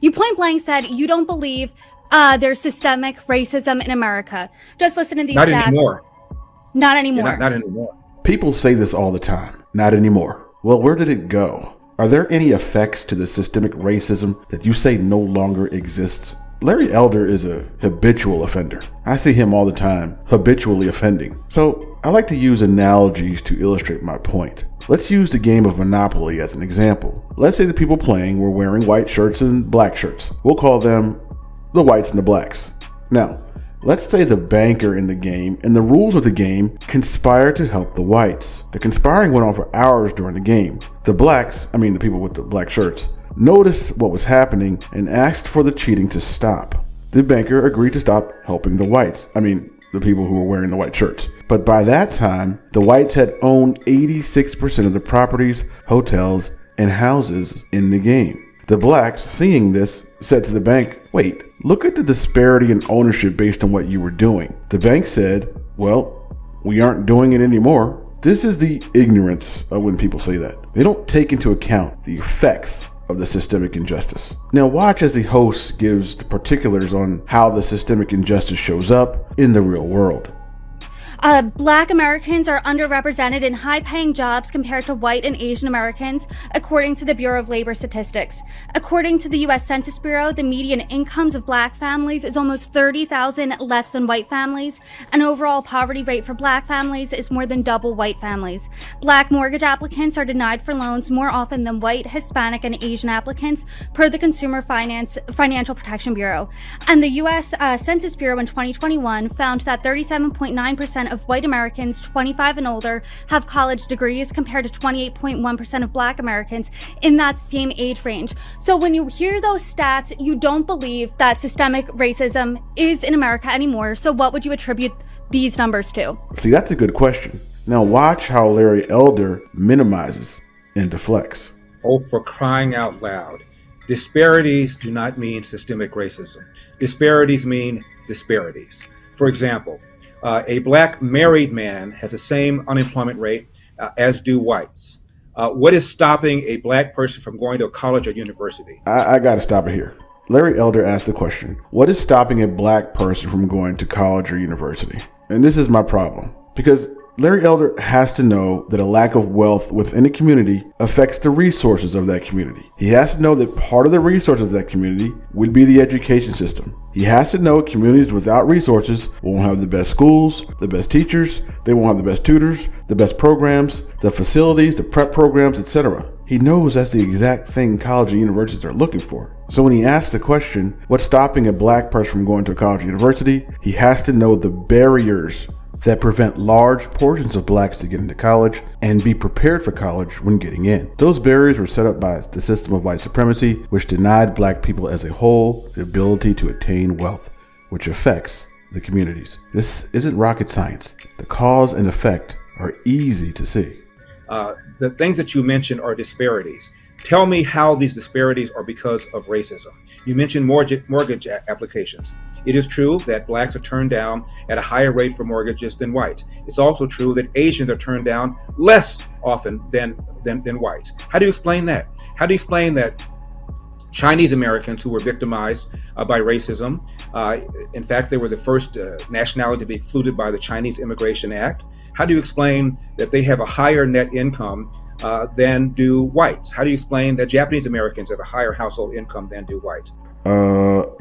You point blank said you don't believe there's systemic racism in America. Just listen to these Not stats. Anymore. Not anymore. Yeah, not anymore. People say this all the time. Not anymore. Well, where did it go? Are there any effects to the systemic racism that you say no longer exists? Larry Elder is a habitual offender. I see him all the time, habitually offending. So I like to use analogies to illustrate my point. Let's use the game of Monopoly as an example. Let's say the people playing were wearing white shirts and black shirts. We'll call them the whites and the blacks. Now, let's say the banker in the game and the rules of the game conspire to help the whites. The conspiring went on for hours during the game. The blacks, the people with the black shirts, noticed what was happening and asked for the cheating to stop. The banker agreed to stop helping the whites, the people who were wearing the white shirts. But by that time, the whites had owned 86% of the properties, hotels, and houses in the game. The blacks, seeing this, said to the bank, "Wait, look at the disparity in ownership based on what you were doing." The bank said, "Well, we aren't doing it anymore." This is the ignorance of when people say that. They don't take into account the effects of the systemic injustice. Now watch as the host gives the particulars on how the systemic injustice shows up in the real world. Black Americans are underrepresented in high-paying jobs compared to white and Asian Americans, according to the Bureau of Labor Statistics. According to the U.S. Census Bureau, the median incomes of black families is almost $30,000 less than white families, and overall poverty rate for black families is more than double white families. Black mortgage applicants are denied for loans more often than white, Hispanic, and Asian applicants, per the Consumer Financial Protection Bureau. And the U.S. Census Bureau in 2021 found that 37.9% of white Americans 25 and older have college degrees, compared to 28.1% of black Americans in that same age range. So when you hear those stats, you don't believe that systemic racism is in America anymore. So what would you attribute these numbers to? See, that's a good question. Now watch how Larry Elder minimizes and deflects. Oh, for crying out loud. Disparities do not mean systemic racism. Disparities mean disparities. For example, a black married man has the same unemployment rate as do whites. What is stopping a black person from going to a college or university? I got to stop it here. Larry Elder asked the question, what is stopping a black person from going to college or university? And this is my problem, because Larry Elder has to know that a lack of wealth within a community affects the resources of that community. He has to know that part of the resources of that community would be the education system. He has to know communities without resources won't have the best schools, the best teachers, they won't have the best tutors, the best programs, the facilities, the prep programs, etc. He knows that's the exact thing college and universities are looking for. So when he asks the question, what's stopping a black person from going to a college or university, he has to know the barriers that prevent large portions of blacks to get into college and be prepared for college when getting in. Those barriers were set up by the system of white supremacy, which denied black people as a whole the ability to attain wealth, which affects the communities. This isn't rocket science. The cause and effect are easy to see. The things that you mentioned are disparities. Tell me how these disparities are because of racism. You mentioned mortgage applications. It is true that blacks are turned down at a higher rate for mortgages than whites. It's also true that Asians are turned down less often than whites. How do you explain that? How do you explain that Chinese Americans who were victimized by racism, in fact, they were the first nationality to be excluded by the Chinese Immigration Act. How do you explain that they have a higher net income than do whites? How do you explain that Japanese Americans have a higher household income than do whites?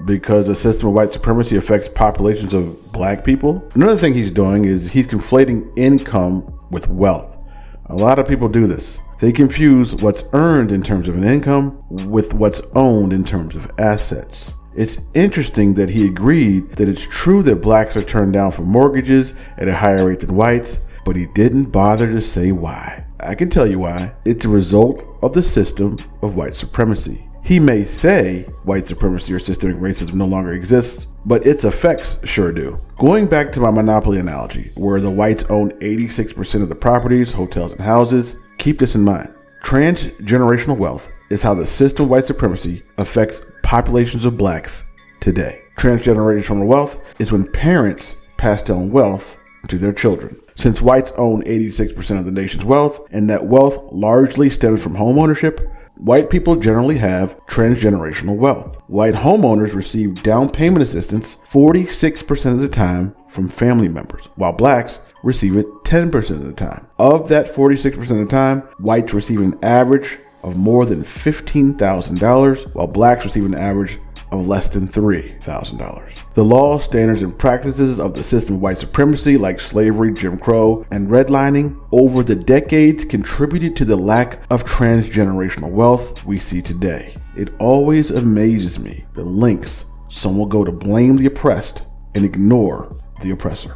Because the system of white supremacy affects populations of black people. Another thing he's doing is he's conflating income with wealth. A lot of people do this. They confuse what's earned in terms of an income with what's owned in terms of assets. It's interesting that he agreed that it's true that blacks are turned down for mortgages at a higher rate than whites, but he didn't bother to say why. I can tell you why. It's a result of the system of white supremacy. He may say white supremacy or systemic racism no longer exists, but its effects sure do. Going back to my monopoly analogy, where the whites own 86% of the properties, hotels, and houses, keep this in mind. Transgenerational wealth is how the system of white supremacy affects populations of blacks today. Transgenerational wealth is when parents pass down wealth to their children. Since whites own 86% of the nation's wealth, and that wealth largely stems from home ownership, White people generally have transgenerational wealth. White homeowners receive down payment assistance 46% of the time from family members, while blacks receive it 10% of the time. Of that 46% of the time, whites receive an average of more than $15,000, while blacks receive an average of less than $3,000. The laws, standards, and practices of the system of white supremacy, like slavery, Jim Crow, and redlining, over the decades contributed to the lack of transgenerational wealth we see today. It always amazes me the lengths some will go to blame the oppressed and ignore the oppressor.